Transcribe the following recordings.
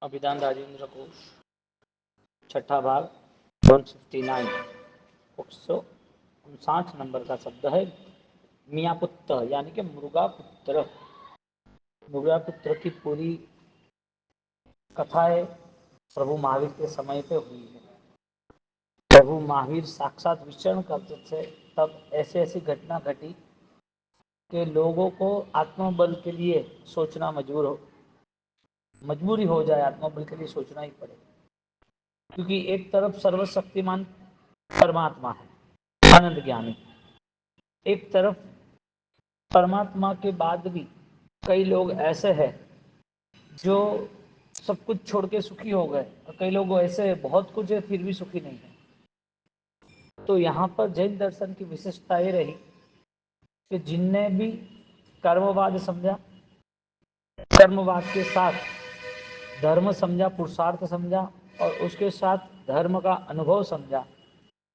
अभिधान राजेंद्र कोश छठा भाग 159 159 नंबर का शब्द है मियाँ पुत्र यानी कि मुर्गा पुत्र। मुर्गा पुत्र की पूरी कथाएं प्रभु महावीर के समय पे हुई है। प्रभु महावीर साक्षात विचरण करते थे, तब ऐसी ऐसी घटना घटी कि लोगों को आत्मबल के लिए सोचना मजबूरी हो जाए, आत्मबल के लिए सोचना ही पड़े, क्योंकि एक तरफ सर्वशक्तिमान परमात्मा है आनंद ज्ञानी, एक तरफ परमात्मा के बाद भी कई लोग ऐसे हैं जो सब कुछ छोड़ के सुखी हो गए, और कई लोग ऐसे बहुत कुछ है फिर भी सुखी नहीं है। तो यहाँ पर जैन दर्शन की विशेषता ये रही कि जिनने भी कर्मवाद समझा, कर्मवाद के साथ धर्म समझा, पुरुषार्थ समझा और उसके साथ धर्म का अनुभव समझा,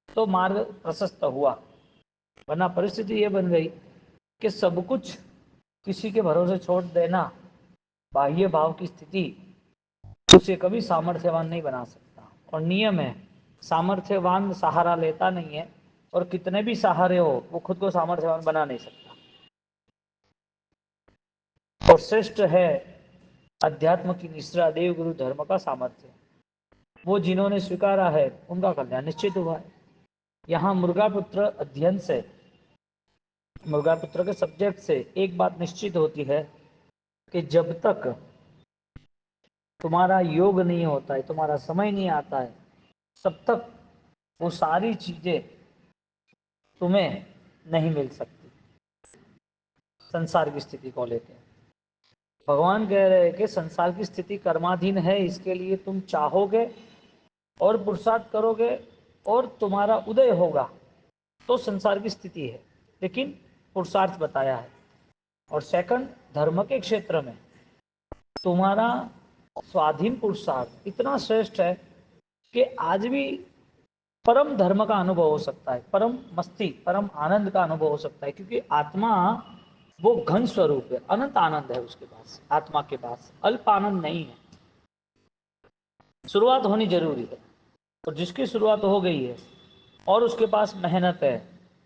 तो मार्ग प्रशस्त हुआ। वरना परिस्थिति ये बन गई कि सब कुछ किसी के भरोसे छोड़ देना, बाह्य भाव की स्थिति उसे कभी सामर्थ्यवान नहीं बना सकता। और नियम है, सामर्थ्यवान सहारा लेता नहीं है, और कितने भी सहारे हो वो खुद को सामर्थ्यवान बना नहीं सकता। और श्रेष्ठ है अध्यात्म की निश्रा देव गुरु धर्म का सामर्थ्य। वो जिन्होंने स्वीकारा है उनका कल्याण निश्चित हुआ है। यहाँ मुर्गा पुत्र अध्ययन से, मुर्गा पुत्र के सब्जेक्ट से एक बात निश्चित होती है कि जब तक तुम्हारा योग नहीं होता है, तुम्हारा समय नहीं आता है, तब तक वो सारी चीजें तुम्हें नहीं मिल सकती। संसार की स्थिति को लेकर भगवान कह रहे हैं कि संसार की स्थिति कर्माधीन है, इसके लिए तुम चाहोगे और पुरुषार्थ करोगे और तुम्हारा उदय होगा तो संसार की स्थिति है, लेकिन पुरुषार्थ बताया है। और सेकंड, धर्म के क्षेत्र में तुम्हारा स्वाधीन पुरुषार्थ इतना श्रेष्ठ है कि आज भी परम धर्म का अनुभव हो सकता है, परम मस्ती, परम आनंद का अनुभव हो सकता है, क्योंकि आत्मा वो घन स्वरूप है, अनंत आनंद है उसके पास, आत्मा के पास अल्प आनंद नहीं है। शुरुआत होनी जरूरी है, और जिसकी शुरुआत हो गई है और उसके पास मेहनत है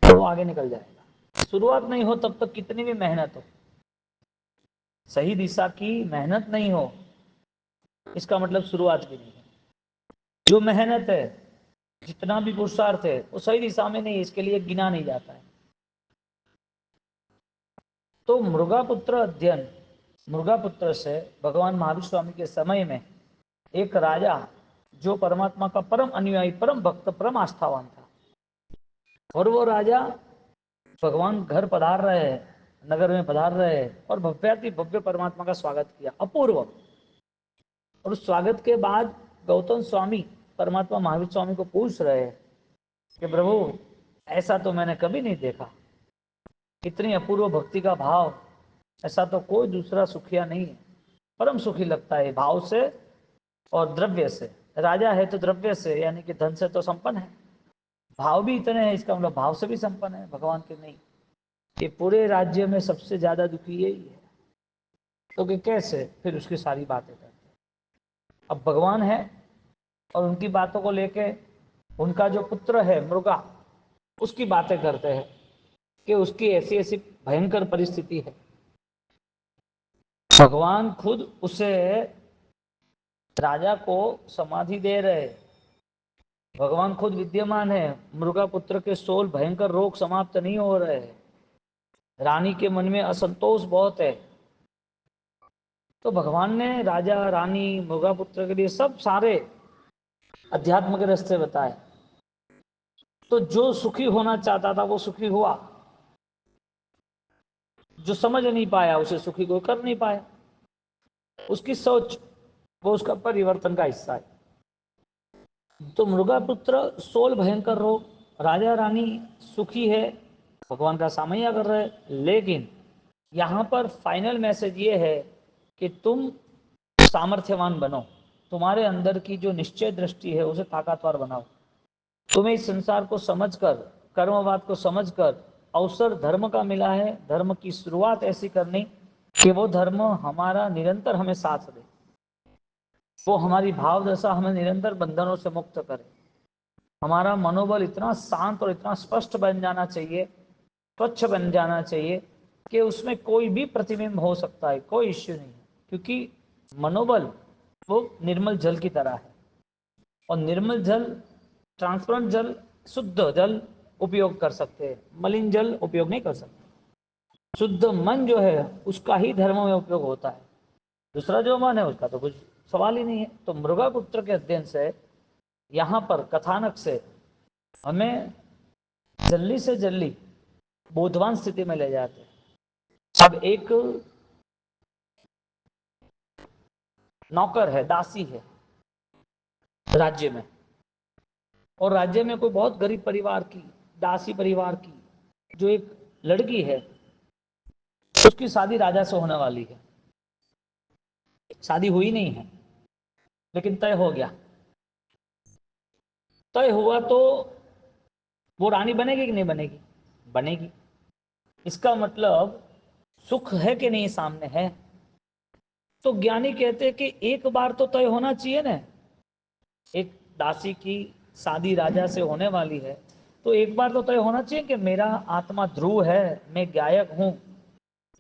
तो आगे निकल जाएगा। शुरुआत नहीं हो तब तक कितनी भी मेहनत हो, सही दिशा की मेहनत नहीं हो, इसका मतलब शुरुआत भी नहीं है। जो मेहनत है, जितना भी पुरुषार्थ है, वो सही दिशा में नहीं, इसके लिए गिना नहीं जाता है। तो मुर्गा पुत्र अध्ययन, मुर्गा पुत्र से भगवान महावीर स्वामी के समय में एक राजा जो परमात्मा का परम अनुयायी, परम भक्त, परम आस्थावान था, और वो राजा भगवान घर पधार रहे हैं, नगर में पधार रहे हैं, और भव्याति भव्य परमात्मा का स्वागत किया, अपूर्व। और उस स्वागत के बाद गौतम स्वामी परमात्मा महावीर स्वामी को पूछ रहे हैं कि प्रभु ऐसा तो मैंने कभी नहीं देखा, इतनी अपूर्व भक्ति का भाव, ऐसा तो कोई दूसरा सुखिया नहीं है, परम सुखी लगता है भाव से और द्रव्य से। राजा है तो द्रव्य से यानी कि धन से तो संपन्न है, भाव भी इतने हैं, इसका मतलब भाव से भी संपन्न है, भगवान के नहीं। ये पूरे राज्य में सबसे ज्यादा दुखी यही है, तो कि कैसे, फिर उसकी सारी बातें करते हैं। अब भगवान है और उनकी बातों को लेके उनका जो पुत्र है मृगा, उसकी बातें करते हैं कि उसकी ऐसी ऐसी भयंकर परिस्थिति है। भगवान खुद उसे, राजा को समाधि दे रहे, भगवान खुद विद्यमान है, मृगा पुत्र के 16 भयंकर रोग समाप्त नहीं हो रहे, रानी के मन में असंतोष बहुत है। तो भगवान ने राजा, रानी, मृगा पुत्र के लिए सब सारे अध्यात्म के रास्ते बताए। तो जो सुखी होना चाहता था वो सुखी हुआ, जो समझ नहीं पाया उसे सुखी कोई कर नहीं पाया। उसकी सोच, वो उसका परिवर्तन का हिस्सा है। तो मृगा पुत्र 16 भयंकर रोग, राजा रानी सुखी है, भगवान का सामया कर रहे, लेकिन यहाँ पर फाइनल मैसेज ये है कि तुम सामर्थ्यवान बनो, तुम्हारे अंदर की जो निश्चय दृष्टि है उसे ताकतवर बनाओ। तुम्हें इस संसार को समझकर, कर्मवाद को समझकर अवसर धर्म का मिला है, धर्म की शुरुआत ऐसी करनी कि वो धर्म हमारा निरंतर हमें साथ दे। वो हमारी भाव दशा हमें निरंतर बंधनों से मुक्त करे। हमारा मनोबल इतना शांत और इतना स्पष्ट बन जाना चाहिए, स्वच्छ बन जाना चाहिए कि उसमें कोई भी प्रतिबिंब हो सकता है, कोई इश्यू नहीं है। क्योंकि मनोबल वो निर्मल जल की तरह है, और निर्मल जल, ट्रांसपेरेंट जल, शुद्ध जल उपयोग कर सकते हैं, मलिन जल उपयोग नहीं कर सकते। शुद्ध मन जो है उसका ही धर्म में उपयोग होता है, दूसरा जो मन है उसका तो कुछ सवाल ही नहीं है। तो मृगा पुत्र के अध्ययन से, यहाँ पर कथानक से हमें जल्दी से जल्दी बोधवान स्थिति में ले जाते हैं। अब एक नौकर है, दासी है राज्य में, और राज्य में कोई बहुत गरीब परिवार की, दासी परिवार की जो एक लड़की है, उसकी शादी राजा से होने वाली है। शादी हुई नहीं है लेकिन तय हो गया। तय हुआ तो वो रानी बनेगी कि नहीं बनेगी? बनेगी। इसका मतलब सुख है कि नहीं सामने है? तो ज्ञानी कहते हैं कि एक बार तो तय होना चाहिए ना। एक दासी की शादी राजा से होने वाली है तो एक बार तो तय होना चाहिए कि मेरा आत्मा ध्रुव है, मैं गायक हूं,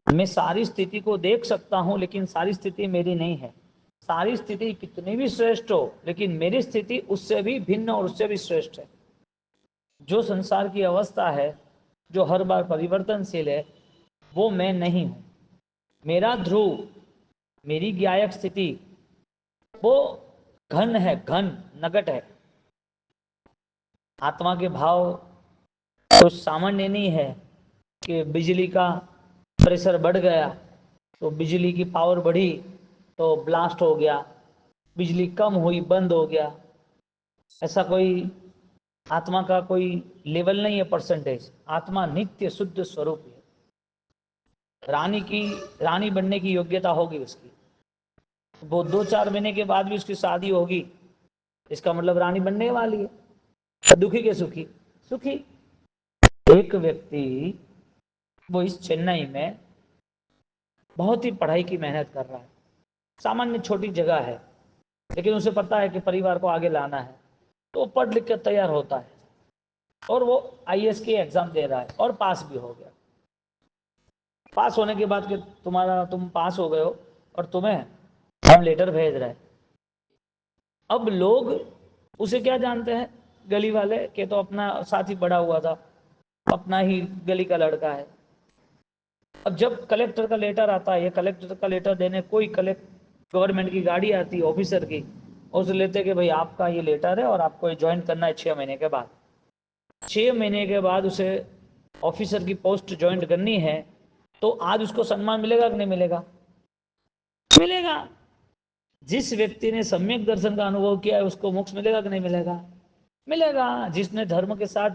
मैं सारी स्थिति को देख सकता हूं, लेकिन सारी स्थिति मेरी नहीं है। सारी स्थिति कितनी भी श्रेष्ठ हो, लेकिन मेरी स्थिति उससे भी भिन्न और उससे भी श्रेष्ठ है। जो संसार की अवस्था है, जो हर बार परिवर्तनशील है, वो मैं नहीं हूं। मेरा ध्रुव, मेरी गायक स्थिति वो घन है, घन नगट है। आत्मा के भाव कुछ सामान्य नहीं है कि बिजली का प्रेशर बढ़ गया तो बिजली की पावर बढ़ी तो ब्लास्ट हो गया, बिजली कम हुई बंद हो गया। ऐसा कोई आत्मा का कोई लेवल नहीं है, परसेंटेज। आत्मा नित्य शुद्ध स्वरूप है। रानी बनने की योग्यता होगी उसकी, वो 2-4 महीने के बाद भी उसकी शादी होगी, इसका मतलब रानी बनने वाली है। दुखी के सुखी? सुखी। एक व्यक्ति वो इस चेन्नई में बहुत ही पढ़ाई की मेहनत कर रहा है, सामान्य छोटी जगह है, लेकिन उसे पता है कि परिवार को आगे लाना है, तो पढ़ लिख कर तैयार होता है और वो आईएएस की एग्जाम दे रहा है और पास भी हो गया। पास होने के बाद कि तुम पास हो गए हो और तुम्हें हम लेटर भेज रहे हैं। अब लोग उसे क्या जानते हैं, गली वाले के तो अपना साथ ही बड़ा हुआ था, अपना ही गली का लड़का है। अब जब कलेक्टर का लेटर आता है, ये कलेक्टर का लेटर देने कोई गवर्नमेंट की गाड़ी आती है ऑफिसर की, और उसे लेते कि भाई आपका ये लेटर है और आपको ये ज्वाइन करना है 6 महीने के बाद। 6 महीने के बाद उसे ऑफिसर की पोस्ट ज्वाइन करनी है, तो आज उसको सम्मान मिलेगा कि नहीं मिलेगा? मिलेगा। जिस व्यक्ति ने सम्यक दर्शन का अनुभव किया है उसको मोक्ष मिलेगा कि नहीं मिलेगा? मिलेगा। जिसने धर्म के साथ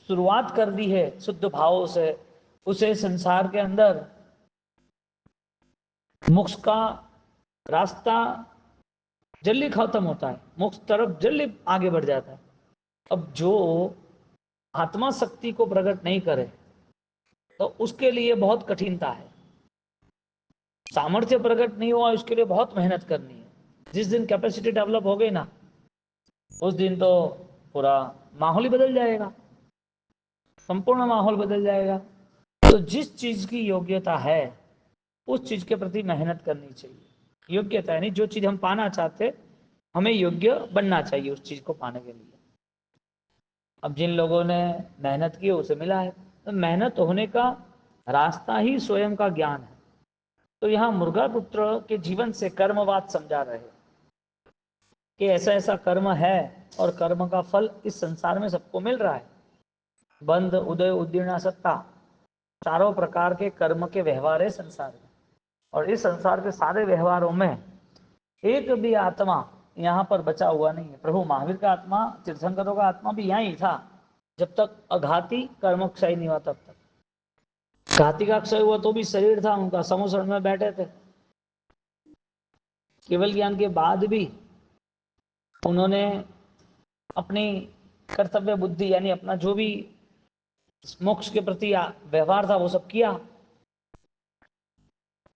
शुरुआत कर दी है शुद्ध भावों से, उसे संसार के अंदर मोक्ष का रास्ता जल्दी खत्म होता है, मोक्ष तरफ जल्दी आगे बढ़ जाता है। अब जो आत्मा शक्ति को प्रकट नहीं करे तो उसके लिए बहुत कठिनता है। सामर्थ्य प्रकट नहीं हुआ, उसके लिए बहुत मेहनत करनी है। जिस दिन कैपेसिटी डेवलप हो गई ना, उस दिन तो पूरा माहौल ही बदल जाएगा, संपूर्ण माहौल बदल जाएगा। तो जिस चीज की योग्यता है उस चीज के प्रति मेहनत करनी चाहिए। योग्यता यानी जो चीज हम पाना चाहते, हमें योग्य बनना चाहिए उस चीज को पाने के लिए। अब जिन लोगों ने मेहनत की उसे मिला है, तो मेहनत होने का रास्ता ही स्वयं का ज्ञान है। तो यहाँ मुर्गा पुत्र के जीवन से कर्मवाद समझा रहे कि ऐसा ऐसा कर्म है और कर्म का फल इस संसार में सबको मिल रहा है। बंध उदय उद्दीर्णा सत्ता, चारों प्रकार के कर्म के व्यवहार है संसार में, और इस संसार के सारे व्यवहारों में एक भी आत्मा यहाँ पर बचा हुआ नहीं है। प्रभु महावीर का आत्मा, तीर्थंकरों का आत्मा भी यहाँ ही था जब तक अघाती कर्मक्षय नहीं हुआ। तब तक घाती का क्षय हुआ तो भी शरीर था उनका, समुसरण में बैठे थे। केवल ज्ञान के बाद भी उन्होंने अपनी कर्तव्य बुद्धि यानी अपना जो भी मोक्ष के प्रति व्यवहार था वो सब किया।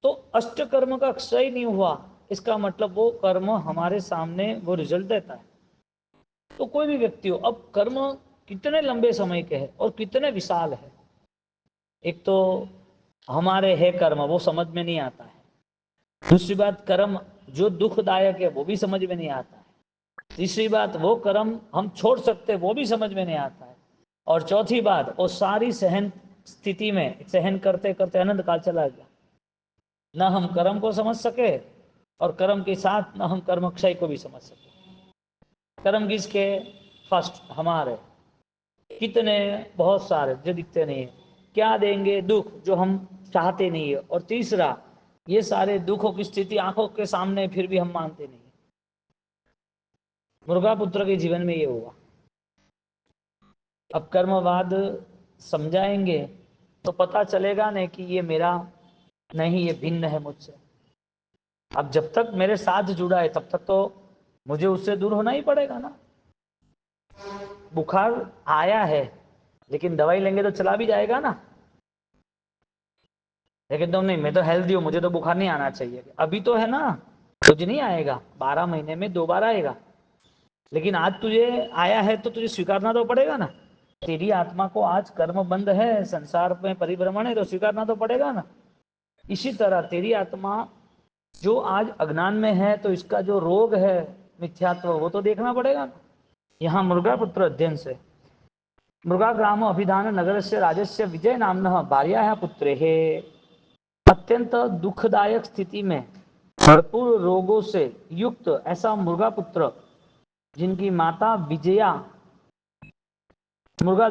तो अष्ट कर्म का क्षय नहीं हुआ, इसका मतलब वो कर्म हमारे सामने वो रिजल्ट देता है। तो कोई भी व्यक्ति हो, अब कर्म कितने लंबे समय के हैं और कितने विशाल है। एक तो हमारे है कर्म, वो समझ में नहीं आता है। दूसरी बात, कर्म जो दुखदायक है वो भी समझ में नहीं आता है। तीसरी बात, वो कर्म हम छोड़ सकते वो भी समझ में नहीं आता है। और चौथी बात, वो सारी सहन स्थिति में सहन करते करते अनंत काल चला गया। न हम कर्म को समझ सके और कर्म के साथ न हम कर्म क्षय को भी समझ सके। कर्म किसके? फर्स्ट हमारे, कितने, बहुत सारे जो दिखते नहीं है। क्या देंगे? दुख जो हम चाहते नहीं है। और तीसरा, ये सारे दुखों की स्थिति आंखों के सामने फिर भी हम मानते नहीं। मुर्गा पुत्र के जीवन में ये हुआ। अब कर्मवाद समझाएंगे तो पता चलेगा नहीं कि ये मेरा नहीं, ये भिन्न है मुझसे। अब जब तक मेरे साथ जुड़ा है तब तक तो मुझे उससे दूर होना ही पड़ेगा ना। बुखार आया है लेकिन दवाई लेंगे तो चला भी जाएगा ना। लेकिन तुम नहीं, मैं तो हेल्दी हूं, मुझे तो बुखार नहीं आना चाहिए। अभी तो है ना, कुछ नहीं आएगा, 12 महीने में 2 बार आएगा। लेकिन आज तुझे आया है तो तुझे स्वीकारना तो पड़ेगा ना। तेरी आत्मा को आज कर्म बंद है, संसार में परिभ्रमण है, तो स्वीकारना तो पड़ेगा ना। इसी तरह तेरी आत्मा जो आज अज्ञान में है, तो इसका जो रोग है मिथ्यात्व, वो तो देखना पड़ेगा ना। यहाँ मुर्गा पुत्र अध्ययन से मृगा ग्राम अभिधान नगर से राजस्य विजय नामनः भार्या पुत्रे है। अत्यंत दुखदायक स्थिति में भरपूर रोगों से युक्त ऐसा मुर्गा पुत्र, जिनकी माता विजया मुर्गा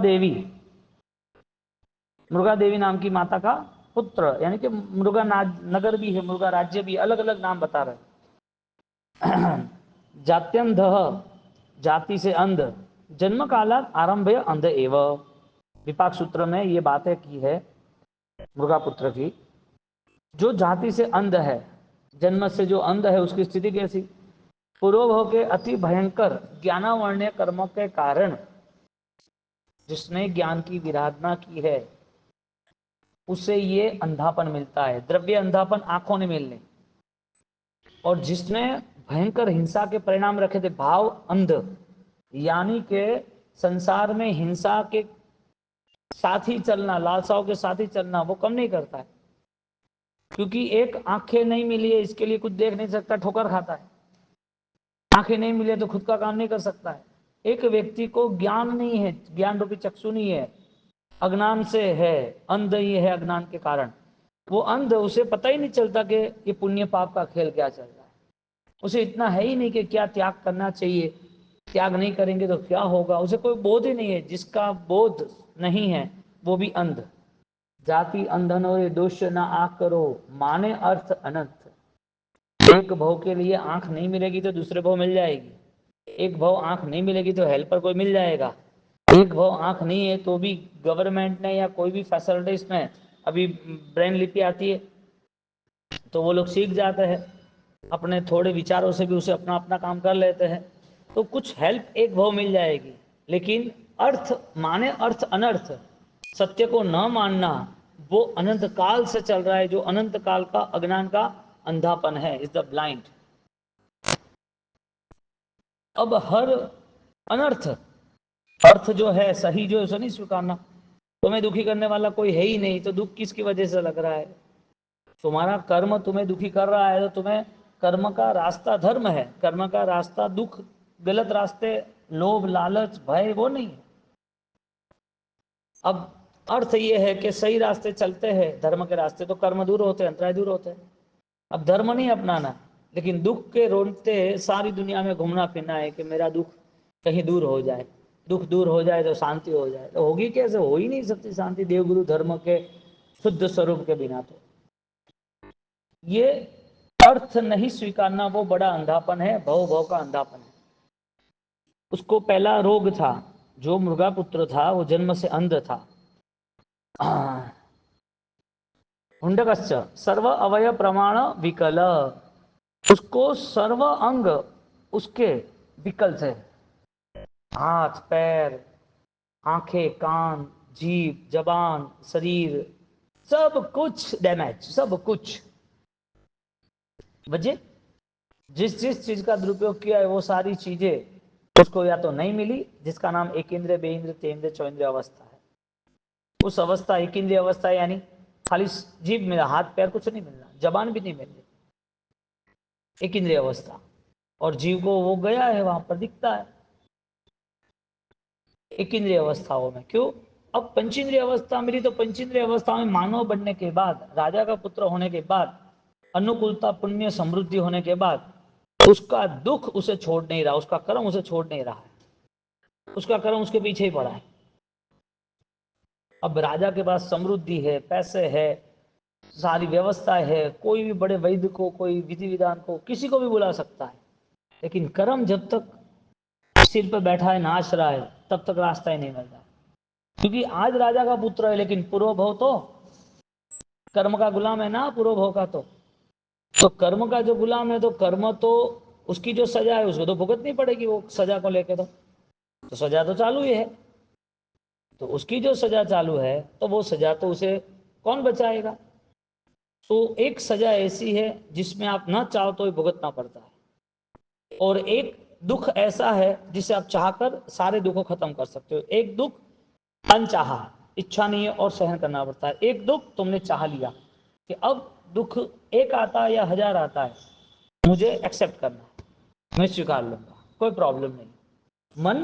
देवी नाम की माता का पुत्र, यानी कि मुर्गा नगर भी है, मुर्गा राज्य भी, अलग अलग नाम बता रहे। जात्यंध, जाति से अंध, जन्म कालात आरंभ अंध एव। विपाक सूत्र में ये बातें की है मुर्गा पुत्र की। जो जाति से अंध है, जन्म से जो अंध है, उसकी स्थिति कैसी? पूर्वभव के अति भयंकर ज्ञानावर्ण्य कर्मों के कारण जिसने ज्ञान की विराधना की है, उसे ये अंधापन मिलता है। द्रव्य अंधापन, आंखों ने मिलने। और जिसने भयंकर हिंसा के परिणाम रखे थे, भाव अंध, यानी के संसार में हिंसा के साथ ही चलना, लालसाओं के साथ ही चलना, वो कम नहीं करता है। क्योंकि एक आंखें नहीं मिली है, इसके लिए कुछ देख नहीं सकता, ठोकर खाता है। आंखें नहीं मिले तो खुद का काम नहीं कर सकता है। एक व्यक्ति को ज्ञान नहीं है, ज्ञान रूपी चक्षु नहीं है, अज्ञान से है, अंध ही है अज्ञान के कारण। वो अंध, उसे पता ही नहीं चलता कि ये पुण्य पाप का खेल क्या चल रहा है। उसे इतना है ही नहीं कि क्या त्याग करना चाहिए, त्याग नहीं करेंगे तो क्या होगा, उसे कोई बोध ही नहीं है। जिसका बोध नहीं है वो भी अंध। जाति अंधन और दोष ना आंख करो, माने अर्थ अनंत। एक भव के लिए आंख नहीं मिलेगी तो दूसरे भव मिल जाएगी। एक भव आंख नहीं मिलेगी तो हेल्पर कोई मिल जाएगा। एक भव आंख नहीं है तो भी गवर्नमेंट ने या कोई भी फैसिलिटीज में अभी ब्रेन लिपि आती है तो वो लोग सीख जाते हैं, अपने थोड़े विचारों से भी उसे अपना अपना काम कर लेते हैं। तो कुछ हेल्प एक भव मिल जाएगी। लेकिन अर्थ माने अर्थ अनर्थ, सत्य को न मानना, वो अनंत काल से चल रहा है। जो अनंत काल का अज्ञान का अंधापन है, इज द ब्लाइंड। अब हर अनर्थ, अर्थ जो है सही, जो है उसे नहीं स्वीकारना। तुम्हें दुखी करने वाला कोई है ही नहीं, तो दुख किसकी वजह से लग रहा है? तुम्हारा कर्म तुम्हें दुखी कर रहा है, तो तुम्हें कर्म का रास्ता धर्म है, कर्म का रास्ता दुख, गलत रास्ते, लोभ लालच भय, वो नहीं है। अब अर्थ ये है कि सही रास्ते चलते हैं, धर्म के रास्ते, तो कर्म दूर होते हैं, अंतराय दूर होते हैं। अब धर्म नहीं अपनाना, लेकिन दुख के रोते सारी दुनिया में घूमना फिरना है कि मेरा दुख कहीं दूर हो जाए, दुख दूर हो जाए तो शांति हो जाए। तो होगी कैसे? हो ही नहीं सकती शांति देवगुरु धर्म के शुद्ध स्वरूप के बिना। तो ये अर्थ नहीं स्वीकारना, वो बड़ा अंधापन है, भव भव का अंधापन है। उसको पहला रोग था, जो मृगा पुत्र था वो जन्म से अंध था। हुंडकश्च सर्व अवय प्रमाण विकल, उसको सर्व अंग उसके विकल थे। हाथ पैर, आंखें कान जीभ जबान शरीर, सब कुछ डैमेज, सब कुछ। वजह जिस जिस चीज का दुरुपयोग किया है वो सारी चीजें उसको या तो नहीं मिली, जिसका नाम एक इंद्रिय, बे इंद्रिय, ते इंद्रिय, चौंद्रिय अवस्था है। उस अवस्था एक इंद्रिय अवस्था यानी खाली जीभ मिला, हाथ पैर कुछ नहीं मिलना, जबान भी नहीं मिलनी, एक इंद्रिय अवस्था। और जीव को वो गया है वहां पर दिखता है एक इंद्रिय अवस्थाओं में। क्यों? अब पंचेंद्रिय अवस्था मिली, तो पंचेंद्रिय अवस्था में मानव बनने के बाद, राजा का पुत्र होने के बाद, अनुकूलता, पुण्य, समृद्धि होने के बाद उसका दुख उसे छोड़ नहीं रहा, उसका कर्म उसे छोड़ नहीं रहा है, उसका कर्म उसके पीछे ही पड़ा है। अब राजा के पास समृद्धि है, पैसे है, सारी व्यवस्था है, कोई भी बड़े वैद्य को, कोई विधि विधान को, किसी को भी बुला सकता है, लेकिन कर्म जब तक सिर पर बैठा है, नाच रहा है, तब तक रास्ता ही नहीं मिलता। क्योंकि आज राजा का पुत्र है, लेकिन पूर्व भव तो कर्म का गुलाम है ना, पूर्व भव का तो कर्म का जो गुलाम है, तो कर्म तो उसकी जो सजा है उसको तो भुगतनी पड़ेगी, वो सजा को लेके तो सजा तो चालू ही है, तो उसकी जो सजा चालू है तो वो सजा तो उसे कौन बचाएगा। तो एक सजा ऐसी है जिसमें आप ना चाहो तो भुगतना पड़ता है, और एक दुख ऐसा है जिसे आप चाहकर सारे दुखों खत्म कर सकते हो। एक दुख अनचाहा, इच्छा नहीं है और सहन करना पड़ता है। एक दुख तुमने चाह लिया कि अब दुख एक आता है या 1000 आता है, मुझे एक्सेप्ट करना है, मैं स्वीकार लूंगा, कोई प्रॉब्लम नहीं। मन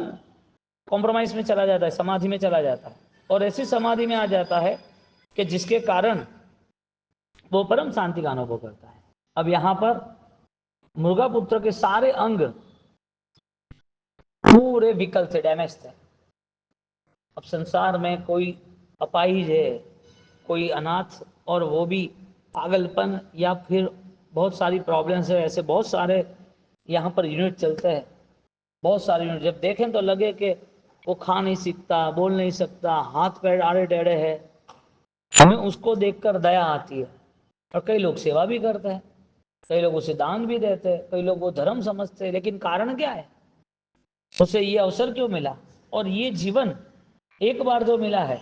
कॉम्प्रोमाइज में चला जाता है, समाधि में चला जाता है, और ऐसी समाधि में आ जाता है कि जिसके कारण वो परम शांति का अनुभव करता है। अब यहां पर मुर्गा पुत्र के सारे अंग पूरे विकल थे, डैमेज थे। अब संसार में कोई अपाहिज है, कोई अनाथ, और वो भी पागलपन या फिर बहुत सारी प्रॉब्लम्स है, ऐसे बहुत सारे यहाँ पर यूनिट चलते हैं, बहुत सारे यूनिट। जब देखें तो लगे कि वो खा नहीं सीखता, बोल नहीं सकता, हाथ पैर आड़े टेढ़े है, हमें उसको देखकर दया आती है। और कई लोग सेवा भी करते हैं, कई लोग उसे दान भी देते हैं, कई लोग वो धर्म समझते हैं, लेकिन कारण क्या है, उसे ये अवसर क्यों मिला। और ये जीवन एक बार जो मिला है,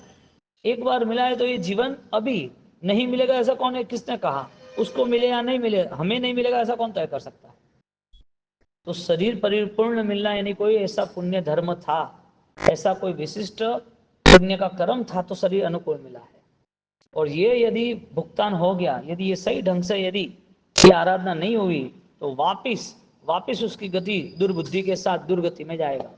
एक बार मिला है, तो ये जीवन अभी नहीं मिलेगा ऐसा कौन है, किसने कहा? उसको मिले या नहीं मिले, हमें नहीं मिलेगा ऐसा कौन तय कर सकता है। तो शरीर परिपूर्ण मिलना यानी कोई ऐसा पुण्य धर्म था, ऐसा कोई विशिष्ट पुण्य का कर्म था, तो शरीर अनुकूल मिला है। और ये यदि भुगतान हो गया, यदि ये सही ढंग से यदि ये आराधना नहीं हुई, तो वापिस वापिस उसकी गति दुर्बुद्धि के साथ दुर्गति में जाएगा,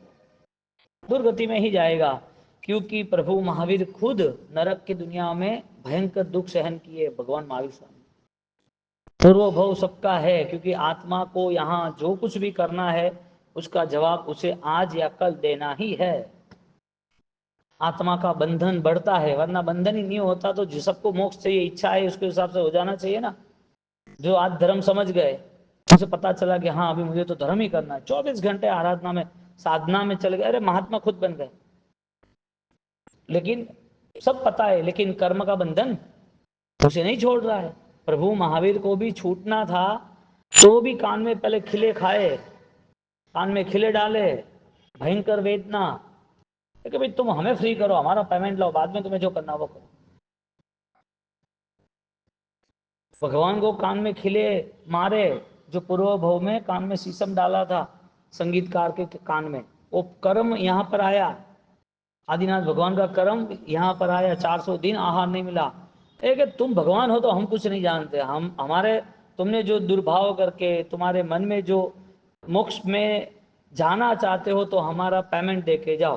दुर्गति में ही जाएगा। क्योंकि प्रभु महावीर खुद नरक की दुनिया में भयंकर दुख सहन किए, भगवान महावीर स्वामी। पूर्व भव सबका है, क्योंकि आत्मा को यहाँ जो कुछ भी करना है उसका जवाब उसे आज या कल देना ही है। आत्मा का बंधन बढ़ता है, वरना बंधन ही नहीं होता तो जो सबको मोक्ष चाहिए, इच्छा है, उसके हिसाब से हो जाना चाहिए ना। जो आज धर्म समझ गए, उसे पता चला कि हाँ अभी मुझे तो धर्म ही करना है, 24 घंटे आराधना में, साधना में चले गए, अरे महात्मा खुद बन गए। लेकिन सब पता है, लेकिन कर्म का बंधन उसे नहीं छोड़ रहा है। प्रभु महावीर को भी छूटना था, तो भी कान में पहले खिले खाए, कान में खिले डाले, भयंकर वेदना कि भाई तुम हमें फ्री करो, हमारा पेमेंट लो, बाद में तुम्हें जो करना वो करो। भगवान को कान में खिले मारे, जो पूर्व भव में कान में शीशम डाला था संगीतकार के कान में, वो कर्म यहाँ पर आया, आदिनाथ भगवान का कर्म यहाँ पर आया। 400 दिन आहार नहीं मिला। एक तुम भगवान हो तो हम कुछ नहीं जानते, हम हमारे तुमने जो दुर्भाव करके तुम्हारे मन में जो मोक्ष में जाना चाहते हो, तो हमारा पेमेंट दे के जाओ,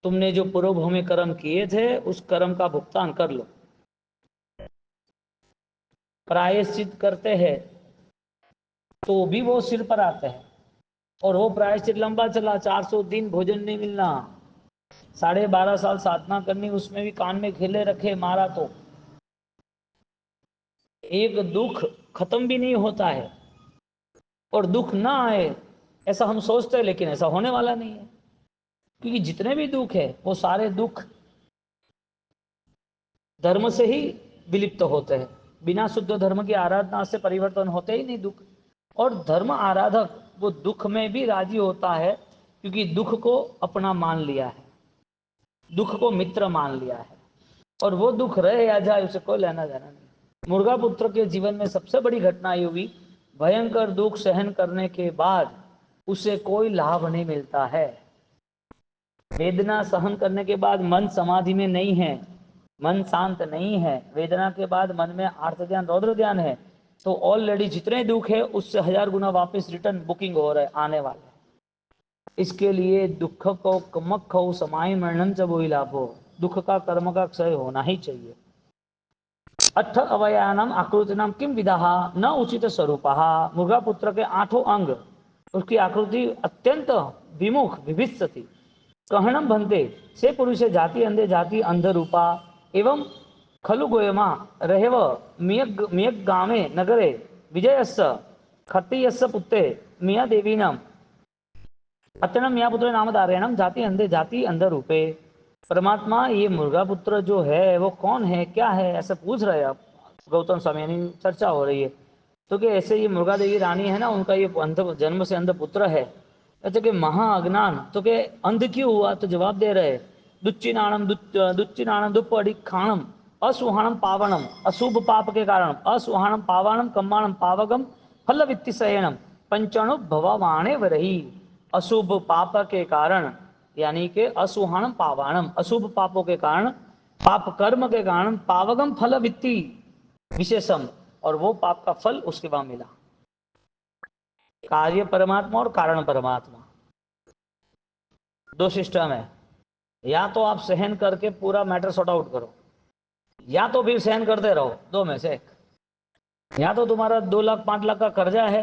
तुमने जो पूर्व भव में कर्म किए थे उस कर्म का भुगतान कर लो। प्रायश्चित करते हैं तो भी वो सिर पर आते हैं, और वो प्रायश्चित लंबा चला, 400 दिन भोजन नहीं मिलना, 12.5 साल साधना करनी, उसमें भी कान में खिले रखे मारा, तो एक दुख खत्म भी नहीं होता है। और दुख ना आए ऐसा हम सोचते हैं, लेकिन ऐसा होने वाला नहीं है, क्योंकि जितने भी दुख है वो सारे दुख धर्म से ही विलिप्त होते हैं। बिना शुद्ध धर्म की आराधना से परिवर्तन होते ही नहीं दुख। और धर्म आराधक वो दुख में भी राजी होता है, क्योंकि दुख को अपना मान लिया है, दुख को मित्र मान लिया है, और वो दुख रहे या जाए उसे कोई लेना देना नहीं। मुर्गा पुत्र के जीवन में सबसे बड़ी घटना ये हुई भयंकर दुख सहन करने के बाद उसे कोई लाभ नहीं मिलता है। वेदना सहन करने के बाद मन समाधि में नहीं है, मन शांत नहीं है, वेदना के बाद मन में आर्त ध्यान रौद्र ध्यान है, तो ऑलरेडी जितने दुख है उससे 1000 गुना वापस रिटर्न बुकिंग हो रहा है, आने वाले। इसके लिए दुख को कमक हो समाय मरणन च वही लाभ हो, दुख का कर्म का क्षय होना ही चाहिए। अठ अवयानाम आकृतिनाम किम विदाह न उचित स्वरूपः, मुर्गापुत्र के 8 अंग, उसकी आकृति अत्यंत विमुख विभित्सति। कहणम भन्ते से पुरुषे जाति अंधे जाति अंध रूपा एवं खलु गोयमा रहेव मियग गामे नगरे विजयस्य खत्तियस्य पुत्रे मिया देवीनाम अत्यनम मिया पुत्र नामधारेणम जाति अंधे जाति अंध रूपे। परमात्मा ये मुर्गा पुत्र जो है वो कौन है, क्या है, ऐसा पूछ रहे हैं आप गौतम स्वामी, यानी चर्चा हो रही है। तो कि ऐसे ये मुर्गा देवी रानी है ना, उनका ये अंध जन्म से अंध पुत्र है। कहते कि महा अज्ञान, तो के अंध क्यों हुआ, तो जवाब दे रहे दुच्चिनाणम दुप्पड़ी खाणम असुहाणम पावनम, अशुभ पाप के कारण असुहाणम पावनम कम्माणम पावगम फल वित्तिशयनम पंचाणु भवावाणे वरही। अशुभ पाप के कारण यानी कि असुहाणम पावाणम, अशुभ पापों के कारण, पाप कर्म के कारण पावगम फल वित्ति विशेषम, और वो पाप का फल उसके वहां मिला। कार्य परमात्मा और कारण परमात्मा, दो सिस्टम है। या तो आप सहन करके पूरा मैटर सॉर्ट आउट करो, या तो फिर सहन करते रहो, दो में से एक। या तो तुम्हारा 2 लाख 5 लाख का कर्जा है,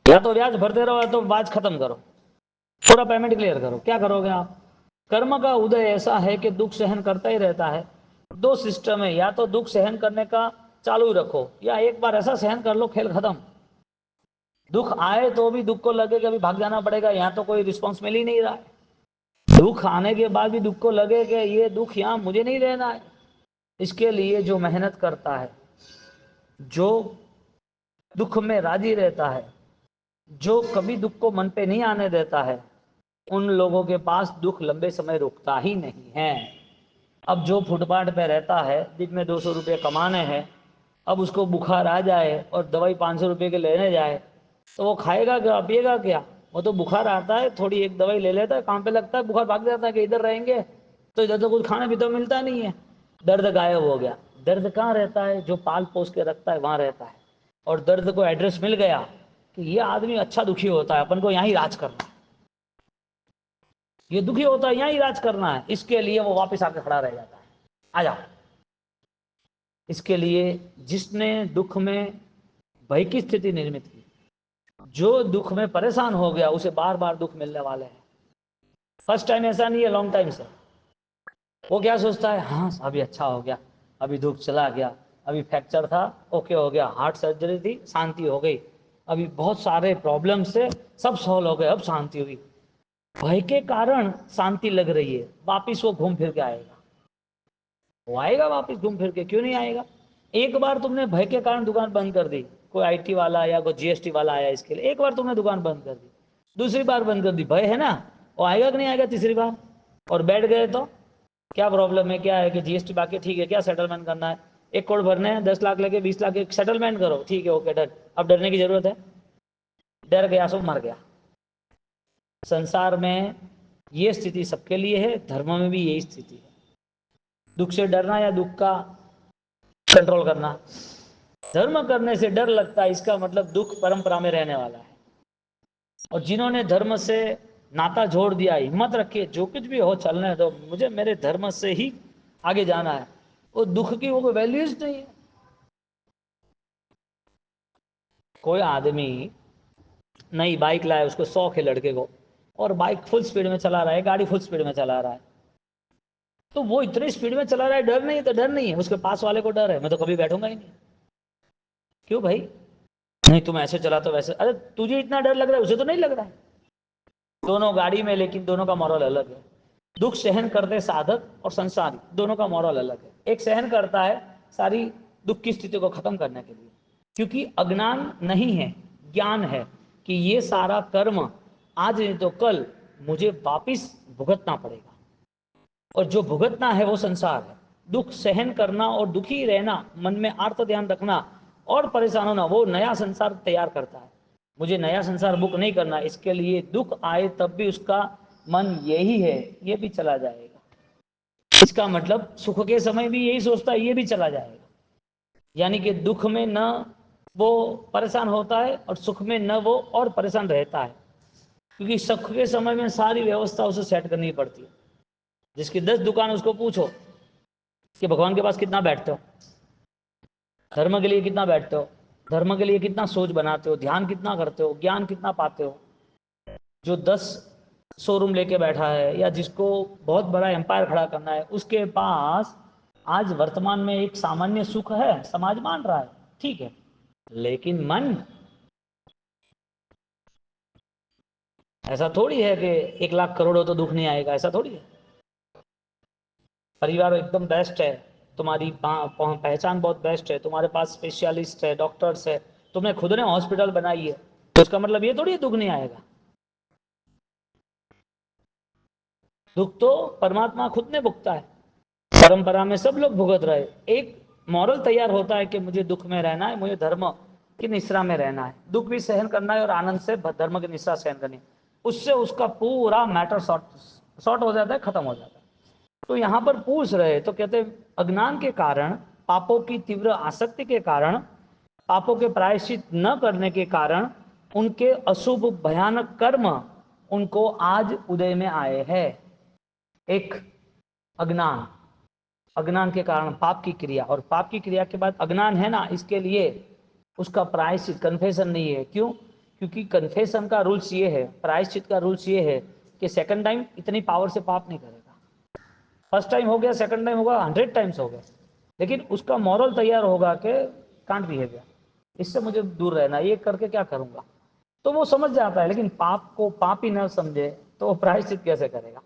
या तो ब्याज भरते रहो, या तो ब्याज खत्म करो, पूरा पेमेंट क्लियर करो। क्या करोगे आप? कर्म का उदय ऐसा है कि दुख सहन करता ही रहता है। दो सिस्टम है, या तो दुख सहन करने का चालू रखो, या एक बार ऐसा सहन कर लो खेल खत्म। दुख आए तो भी दुख को लगे कि अभी भाग जाना पड़ेगा, यहाँ तो कोई रिस्पॉन्स मिल ही नहीं रहा है। दुख आने के बाद भी दुख को लगे कि ये दुख यहाँ मुझे नहीं रहना है। इसके लिए जो मेहनत करता है, जो दुख में राजी रहता है, जो कभी दुख को मन पे नहीं आने देता है, उन लोगों के पास दुख लंबे समय रुकता ही नहीं है। अब जो फुटपाथ पे रहता है, दिन में 200 रुपये कमाने हैं, अब उसको बुखार आ जाए और दवाई 500 रुपये के लेने जाए, तो वो खाएगा क्या, पिएगा क्या? वो तो बुखार आता है, थोड़ी एक दवाई ले लेता है, काम पे लगता है, बुखार भाग जाता है कि इधर रहेंगे तो इधर तो कुछ खाने भी तो मिलता नहीं है, दर्द गायब हो गया। दर्द कहाँ रहता है? जो पाल पोस के रखता है वहाँ रहता है। और दर्द को एड्रेस मिल गया कि ये आदमी अच्छा दुखी होता है, अपन को यहाँ ही इलाज करना है, ये दुखी होता है यहाँ इलाज करना है, इसके लिए वो वापस आके खड़ा रह जाता है, आ जाओ। इसके लिए जिसने दुख में भय की स्थिति निर्मित की, जो दुख में परेशान हो गया, उसे बार बार दुख मिलने वाले हैं। फर्स्ट टाइम ऐसा नहीं है, लॉन्ग टाइम से। वो क्या सोचता है, हाँ अभी अच्छा हो गया, अभी दुख चला गया, अभी फ्रैक्चर था ओके हो गया, हार्ट सर्जरी थी शांति हो गई, अभी बहुत सारे प्रॉब्लम से सब सॉल्व हो गए, अब शांति हुई। भय के कारण शांति लग रही है, वापिस वो घूम फिर के आएगा, वो आएगा वापिस घूम फिर के, क्यों नहीं आएगा? एक बार तुमने भय के कारण दुकान बंद कर दी, कोई आईटी वाला या कोई जीएसटी वाला आया इसके लिए, एक बार तुमने दुकान बंद कर दी, दूसरी बार बंद कर दी, भय है ना, वो आएगा कि नहीं आएगा तीसरी बार? और बैठ गए तो क्या प्रॉब्लम है, क्या है कि जीएसटी बाकी ठीक है, क्या सेटलमेंट करना है, 1 करोड़ भरने हैं, 10 लाख लेके 20 लाख एक सेटलमेंट करो, ठीक है ओके डन। अब डरने की जरूरत है? डर गया सो मर गया। संसार में ये स्थिति सबके लिए है, धर्म में भी यही स्थिति है। दुख से डरना या दुख का कंट्रोल करना। धर्म करने से डर लगता है, इसका मतलब दुख परंपरा में रहने वाला है। और जिन्होंने धर्म से नाता जोड़ दिया, हिम्मत रखिए, जो कुछ भी हो चलने दो, मुझे मेरे धर्म से ही आगे जाना है, वो दुख की वो वैल्यूज नहीं है। कोई आदमी नई बाइक लाया, उसको शौक है लड़के को, और बाइक फुल स्पीड में चला रहा है, गाड़ी फुल स्पीड में चला रहा है, तो वो इतनी स्पीड में चला रहा है, डर नहीं, तो डर नहीं है, उसके पास वाले को डर है, मैं तो कभी बैठूंगा ही नहीं। क्यों भाई? नहीं तुम ऐसे चला तो वैसे, अरे तुझे इतना डर लग रहा है, उसे तो नहीं लग रहा है। दोनों गाड़ी में, लेकिन दोनों का मॉरल अलग है। दुख सहन करते साधक और संसारी, दोनों का मॉरल अलग है। एक सहन करता है सारी दुख की स्थिति को खत्म करने के लिए, क्योंकि अज्ञान नहीं है, ज्ञान है कि ये सारा कर्म आज नहीं तो कल मुझे वापिस भुगतना पड़ेगा, और जो भुगतना है वो संसार है। दुख सहन करना और दुखी रहना, मन में आर्त ध्यान रखना, और परेशान होना, वो नया संसार तैयार करता है। मुझे नया संसार बुक नहीं करना, इसके लिए दुख आए तब भी उसका मन यही है, ये भी चला जाएगा। इसका मतलब सुख के समय भी यही सोचता है, ये भी चला जाएगा। यानी कि दुख में न वो परेशान होता है और सुख में न वो और परेशान रहता है, क्योंकि सुख के समय में सारी व्यवस्था उसे सेट करनी पड़ती है। जिसकी 10 दुकान, उसको पूछो कि भगवान के पास कितना बैठते हो, धर्म के लिए कितना बैठते हो, धर्म के लिए कितना सोच बनाते हो, ध्यान कितना करते हो, ज्ञान कितना पाते हो। जो 10 शोरूम लेके बैठा है या जिसको बहुत बड़ा एम्पायर खड़ा करना है, उसके पास आज वर्तमान में एक सामान्य सुख है, समाज मान रहा है, ठीक है, लेकिन मन, ऐसा थोड़ी है कि 1 लाख करोड़ हो तो दुख नहीं आएगा, ऐसा थोड़ी है। परिवार एकदम बेस्ट है, तुम्हारी पहचान बहुत बेस्ट है, तुम्हारे पास स्पेशलिस्ट है, डॉक्टर्स है, तुमने खुद ने हॉस्पिटल बनाई है, तो उसका मतलब ये थोड़ी दुख नहीं आएगा। दुख तो परमात्मा खुद ने भुगता है, परंपरा में सब लोग भुगत रहे। एक मॉरल तैयार होता है कि मुझे दुख में रहना है, मुझे धर्म की निश्रा में रहना है, दुख भी सहन करना है और आनंद से धर्म की निश्रा सहन करनी है। उससे उसका पूरा मैटर शॉर्ट हो जाता है, खत्म हो जाता है। तो यहाँ पर पूछ रहे तो कहते अज्ञान के कारण, पापों की तीव्र आसक्ति के कारण, पापों के प्रायश्चित न करने के कारण उनके अशुभ भयानक कर्म उनको आज उदय में आए हैं। एक अज्ञान, अज्ञान के कारण पाप की क्रिया, और पाप की क्रिया के बाद अज्ञान है ना, इसके लिए उसका प्रायश्चित कन्फेशन नहीं है। क्यों? क्योंकि कन्फेशन का रूल्स ये है, प्रायश्चित का रूल्स ये है कि सेकंड टाइम इतनी पावर से पाप नहीं करेगा। फर्स्ट टाइम हो गया, सेकंड टाइम होगा, 100 टाइम्स हो गया, लेकिन उसका मॉरल तैयार होगा कि कांट बिहेवियर, इससे मुझे दूर रहना, ये करके क्या करूंगा, तो वो समझ जाता है। लेकिन पाप को पाप ही न समझे तो वो प्रायश्चित कैसे करेगा?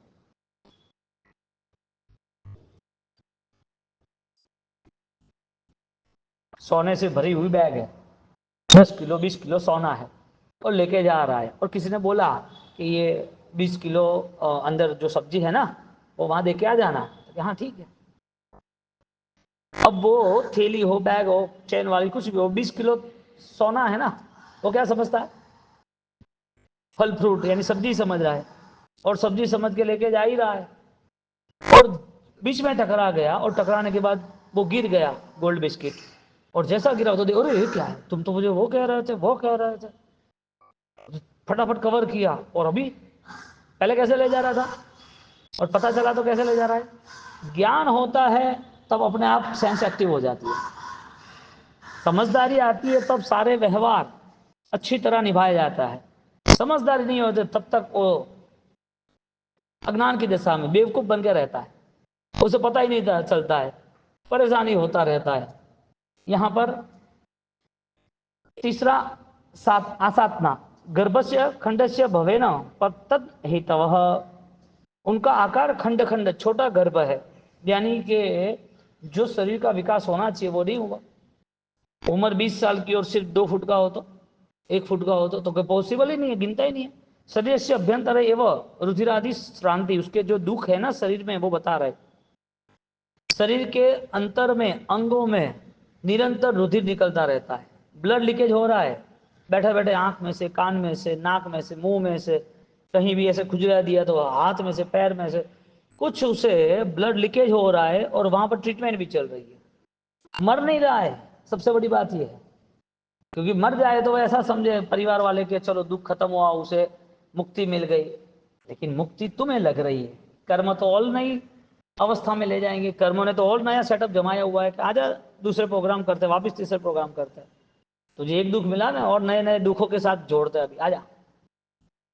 सोने से भरी हुई बैग है, 10 किलो 20 किलो सोना है, और लेके जा रहा है, और किसी ने बोला कि ये 20 किलो अंदर जो सब्जी है ना, वो वहां दे के आ जाना, तो हाँ ठीक है। अब वो थैली हो, बैग हो, चेन वाली कुछ भी हो, 20 किलो सोना है ना, वो क्या समझता है? फल फ्रूट यानी सब्जी समझ रहा है, और सब्जी समझ के लेके जा ही रहा है, और बीच में टकरा गया, और टकराने के बाद वो गिर गया गोल्ड बिस्किट, और जैसा गिरा तो अरे ये क्या है, तुम तो मुझे वो कह रहे थे, वो कह रहे थे, फटाफट कवर किया, और अभी पहले कैसे ले जा रहा था, और पता चला तो कैसे ले जा रहा है। ज्ञान होता है तब अपने आप सेंस एक्टिव हो जाती है, समझदारी आती है तब सारे व्यवहार अच्छी तरह निभाया जाता है। समझदारी नहीं होते तब तक वो अज्ञान की दशा में बेवकूफ बन के रहता है, उसे पता ही नहीं चलता है, परेशानी होता रहता है। यहां पर तीसरा आसातना, गर्भस्य खंडस्य भवेन तद हेतवः, उनका आकार खंड खंड छोटा गर्भ है, यानी कि जो शरीर का विकास होना चाहिए वो नहीं हुआ। उम्र 20 साल की और सिर्फ 2 फुट का हो तो, 1 फुट का हो तो कोई पॉसिबल ही नहीं है, गिनता ही नहीं है। शरीर से अभ्यंतर एवं रुधिरादि श्रांति, उसके जो दुख है ना शरीर में, वो बता रहे। शरीर के अंतर में, अंगों में निरंतर रुधिर निकलता रहता है, ब्लड लीकेज हो रहा है, बैठे बैठे आंख में से, कान में से, नाक में से, मुंह में से, कहीं भी ऐसे खुजला दिया तो हाथ में से, पैर में से, कुछ उसे ब्लड लीकेज हो रहा है, और वहां पर ट्रीटमेंट भी चल रही है। मर नहीं रहा है, सबसे बड़ी बात यह है, क्योंकि मर जाए तो ऐसा समझे परिवार वाले कि चलो दुख खत्म हुआ, उसे मुक्ति मिल गई, लेकिन मुक्ति तुम्हें लग रही है, कर्म तो ऑल नई अवस्था में ले जाएंगे, कर्मों ने तो और नया सेटअप जमाया हुआ है कि आजा दूसरे प्रोग्राम करते, वापस तीसरे प्रोग्राम करते हैं। तुझे एक दुख मिला ना, और नए नए दुखों के साथ जोड़ते हैं, अभी आजा।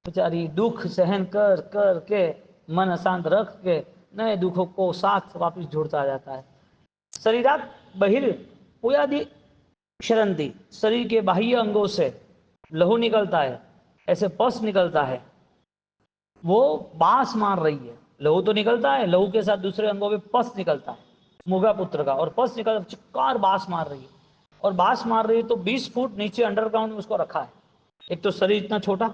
बेचारी दुख सहन कर कर के, मन शांत रख के, नए दुखों को साथ वापस जोड़ता जाता है। शरीरात बहिर् क्षरंती, शरीर के बाह्य अंगों से लहू निकलता है, ऐसे पस निकलता है, वो बांस मार रही है। लहू तो निकलता है, लहू के साथ दूसरे अंगों में पस निकलता है मुगा पुत्र का, और पस निकल चिक्कार बांस मार रही है, और बांस मार रही है तो 20 फुट नीचे अंडरग्राउंड में उसको रखा है। एक तो शरीर इतना छोटा,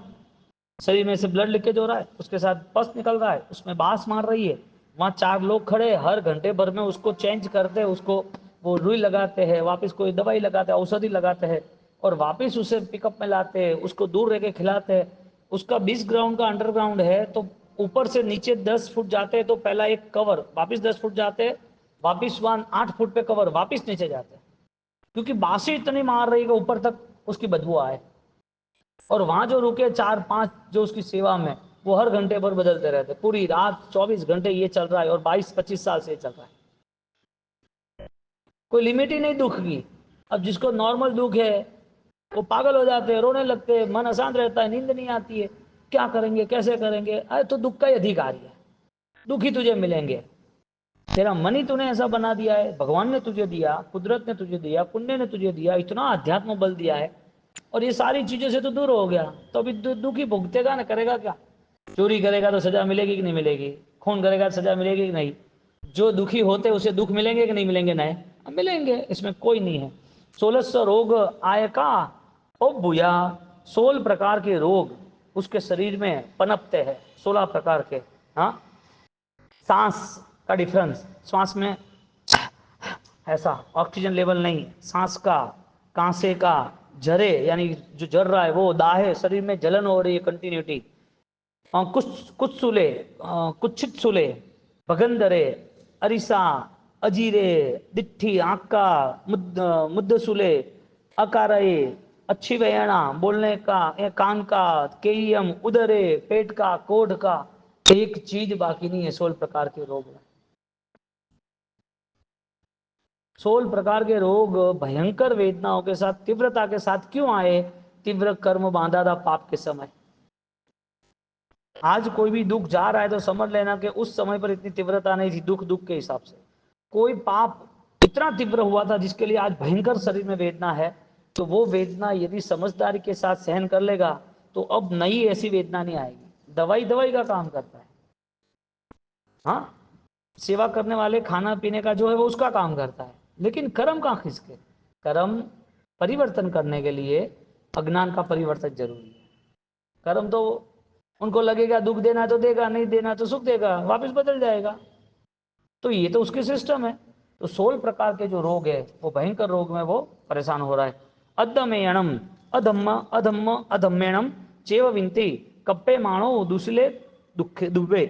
शरीर में से ब्लड लीकेज हो रहा है, उसके साथ पस निकल रहा है, उसमें बांस मार रही है, वहां 4 लोग खड़े, हर घंटे भर में उसको चेंज करते, उसको वो रुई लगाते हैं, वापस कोई दवाई लगाते हैं, औषधि लगाते हैं, और वापस उसे पिकअप में लाते हैं, उसको दूर रह के खिलाते हैं। उसका 20 ग्राउंड का अंडरग्राउंड है, तो ऊपर से नीचे 10 फुट जाते हैं तो पहला एक कवर, वापस 10 फुट जाते हैं, वापस 8 फुट पे कवर, वापस नीचे जाते हैं, क्योंकि बासी इतनी मार रही है कि ऊपर तक उसकी बदबू आए। और वहां जो रुके 4-5 जो उसकी सेवा में, वो हर घंटे पर बदलते रहते, पूरी रात 24 घंटे ये चल रहा है, और 22-25 साल से ये चल रहा है। कोई लिमिट ही नहीं दुख की। अब जिसको नॉर्मल दुख है वो पागल हो जाते हैं, रोने लगते हैं, मन अशांत रहता है, नींद नहीं आती है, क्या करेंगे, कैसे करेंगे। अरे तो दुख का ही अधिकारी है, दुख ही तुझे मिलेंगे। तेरा मन ही तूने ऐसा बना दिया है, भगवान ने तुझे दिया, कुदरत ने तुझे दिया, पुण्य ने तुझे दिया, इतना अध्यात्म बल दिया है, और ये सारी चीजों से तो दूर हो गया, तो अभी दुख ही भुगतेगा ना, करेगा क्या। चोरी करेगा तो सजा मिलेगी कि नहीं मिलेगी, खून करेगा तो सजा मिलेगी कि नहीं। जो दुखी होते उसे दुख मिलेंगे कि नहीं मिलेंगे, नए मिलेंगे, इसमें कोई नहीं है। 1600 रोग आय का ओ बुया, 16 प्रकार के रोग उसके शरीर में पनपते हैं, 16 प्रकार के। हाँ, सांस का डिफरेंस, श्वास में ऐसा ऑक्सीजन लेवल नहीं, सांस का, कांसे का, जरे यानी जो जर रहा है वो, दाहे शरीर में जलन हो रही है कंटिन्यूटी, कुछ कुछ सुले, कुछित सुले, भगंदरे, अरिसा, अजीरे, दिट्ठी, आका, मुद्द सुले, अकारये, अच्छी वयना बोलने का, कान का, केयम, उदरे, पेट का, कोढ़ का, एक चीज बाकी नहीं है 16 प्रकार के रोग में। 16 प्रकार के रोग भयंकर वेदनाओं के साथ, तीव्रता के साथ क्यों आए? तीव्र कर्म बांधा था पाप के समय। आज कोई भी दुख जा रहा है तो समझ लेना कि उस समय पर इतनी तीव्रता नहीं थी, दुख दुख के हिसाब से। कोई पाप इतना तीव्र हुआ था जिसके लिए आज भयंकर शरीर में वेदना है, तो वो वेदना यदि समझदारी के साथ सहन कर लेगा तो अब नई ऐसी वेदना नहीं आएगी। दवाई दवाई का काम करता है, हाँ, सेवा करने वाले खाना पीने का जो है वो उसका काम करता है, लेकिन कर्म कहाँ खिसके। कर्म परिवर्तन करने के लिए अज्ञान का परिवर्तन जरूरी है। कर्म तो उनको लगेगा दुख देना तो देगा, नहीं देना तो सुख देगा, वापस बदल जाएगा। तो ये तो उसके सिस्टम है। तो 16 प्रकार के जो रोग है वो भयंकर रोग में वो परेशान हो रहा है। अदमेयणम, अधम्म अधम्म अधम्यणम चेव विनती, कप्पे माणो दूसले दुख दुबे।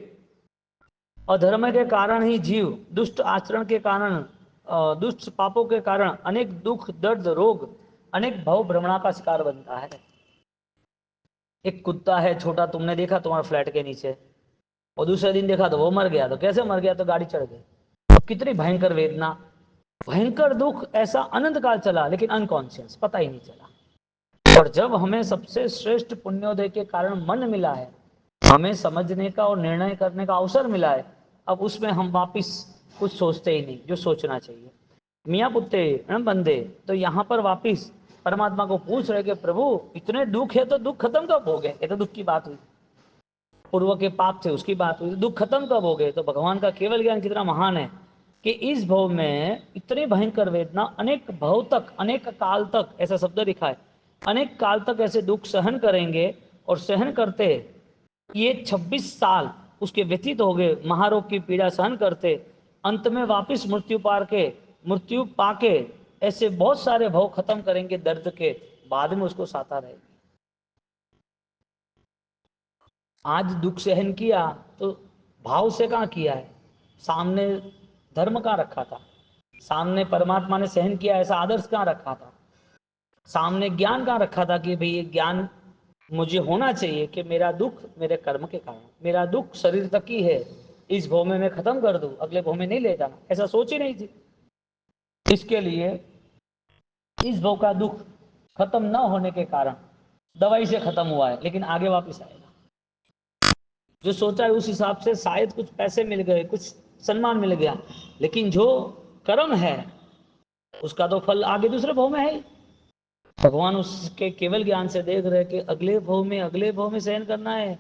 अधर्म के कारण ही जीव दुष्ट आचरण के कारण, दुष्ट पापों के कारण अनेक दुख, दर्द, रोग, अनेक भव भ्रमणा का शिकार बनता है। एक कुत्ता है छोटा, तुमने देखा तुम्हारे फ्लैट के नीचे, और दूसरे दिन देखा तो वो मर गया। तो कैसे मर गया? तो गाड़ी चढ़ गई। अब कितनी भयंकर वेदना, भयंकर दुख, ऐसा अनंत काल चला लेकिन अनकॉन्शियस, पता ही नहीं चला। और जब हमें सबसे श्रेष्ठ पुण्योदय के कारण मन मिला है, हमें समझने का और निर्णय करने का अवसर मिला है, अब उसमें हम वापिस कुछ सोचते ही नहीं जो सोचना चाहिए। मियाँ पुत्ते न बंदे, तो यहाँ पर वापिस परमात्मा को पूछ रहे कि प्रभु इतने दुख है तो दुख खत्म कब हो गए? ये तो दुख की बात हुई, पूर्व के पाप थे उसकी बात हुई, दुख खत्म कब हो गए? तो भगवान का केवल ज्ञान कितना महान है कि इस भव में इतनी भयंकर वेदना, अनेक भव तक, अनेक काल तक, ऐसा शब्द लिखा है, अनेक काल तक ऐसे दुख सहन करेंगे, और सहन करते ये 26 साल उसके व्यतीत हो गए, महारोग की पीड़ा सहन करते, अंत में वापिस मृत्यु पाके ऐसे बहुत सारे भव खत्म करेंगे दर्द के, बाद में उसको साता रहेगी। आज दुख सहन किया तो भाव से कहाँ किया है? सामने धर्म कहाँ रखा था? सामने परमात्मा ने सहन किया ऐसा आदर्श कहाँ रखा था? सामने ज्ञान कहाँ रखा था कि भाई ये ज्ञान मुझे होना चाहिए कि मेरा दुख मेरे कर्म के कारण, मेरा दुख शरीर तक ही है, इस भव में मैं खत्म कर दूं, अगले भव में नहीं ले जाना, ऐसा सोच ही नहीं थी। इसके लिए इस भव का दुख खत्म न होने के कारण दवाई से खत्म हुआ है, लेकिन आगे वापस आएगा। जो सोचा है उस हिसाब से शायद कुछ पैसे मिल गए, कुछ सम्मान मिल गया, लेकिन जो कर्म है उसका तो फल आगे दूसरे भव में है ही। भगवान उसके केवल ज्ञान से देख रहे कि अगले भव में सहन करना है।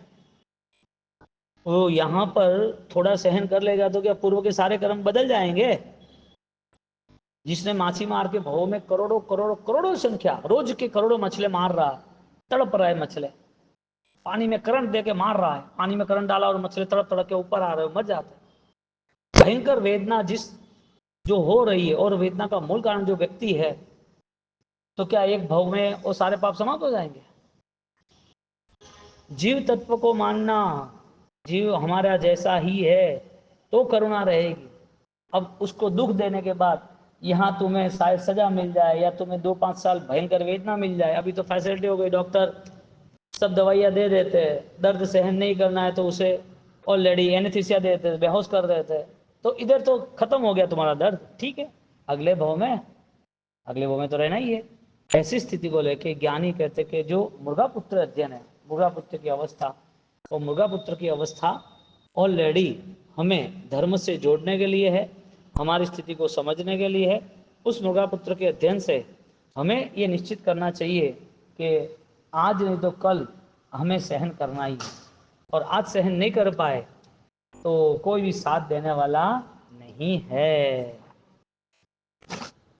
वो यहाँ पर थोड़ा सहन कर लेगा तो क्या पूर्व के सारे कर्म बदल जाएंगे? जिसने माछी मार के भव में करोड़ों करोड़ों करोड़ों संख्या, रोज के करोड़ों मछले मार रहा, तड़प रहा है मछले, पानी में करंट दे के मार रहा है, पानी में करंट डाला और मछली तड़प तड़प के ऊपर आ रहे हो, मर जाते। भयंकर वेदना जिस जो हो रही है और वेदना का मूल कारण जो व्यक्ति है, तो क्या एक भव में वो सारे पाप समाप्त हो जाएंगे? जीव तत्व को मानना, जीव हमारा जैसा ही है तो करुणा रहेगी। अब उसको दुख देने के बाद यहाँ तुम्हें शायद सजा मिल जाए या तुम्हें 2-5 साल भयंकर वेदना मिल जाए। अभी तो फैसिलिटी हो गई, डॉक्टर सब दवाइयाँ दे देते हैं, दर्द सहन नहीं करना है तो उसे ऑलरेडी एनेस्थीसिया दे देते, बेहोश कर देते। तो इधर तो खत्म हो गया तुम्हारा दर्द, ठीक है, अगले भव में तो रहना ही है। ऐसी स्थिति को लेके ज्ञानी कहते कि जो मुर्गा पुत्र अध्ययन है, मुर्गा पुत्र की अवस्था, और मुर्गा पुत्र की अवस्था ऑलरेडी हमें धर्म से जोड़ने के लिए है, हमारी स्थिति को समझने के लिए है। उस मुर्गा पुत्र के अध्ययन से हमें ये निश्चित करना चाहिए कि आज नहीं तो कल हमें सहन करना ही है, और आज सहन नहीं कर पाए तो कोई भी साथ देने वाला नहीं है।